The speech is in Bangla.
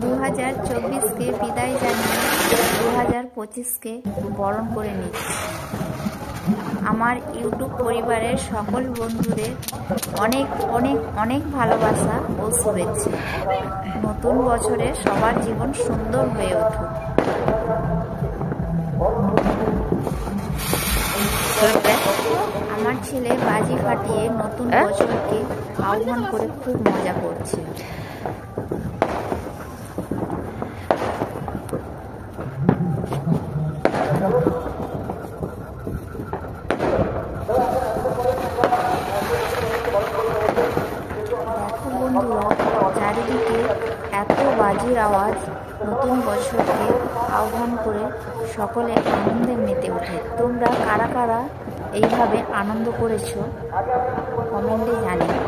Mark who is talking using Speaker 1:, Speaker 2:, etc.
Speaker 1: 2024কে বিদায় জানিয়ে 2025কে বরণ করে নিচ্ছি। আমার ইউটিউব পরিবারের সকল বন্ধুদের অনেক অনেক অনেক ভালোবাসা ও শুভেচ্ছা। নতুন বছরে সবার জীবন সুন্দর হয়ে উঠুক। আমার ছেলে বাজি ফাটিয়ে নতুন বছরকে আহ্বান করে খুব মজা করছে। দেখো বন্ধুরা, চারিদিকে এত বাজির আওয়াজ, নতুন বছরকে আহ্বান করে সকলে আনন্দে মেতে ওঠে। তোমরা কারা কারা এইভাবে আনন্দ করেছো কমেন্টে জানিও।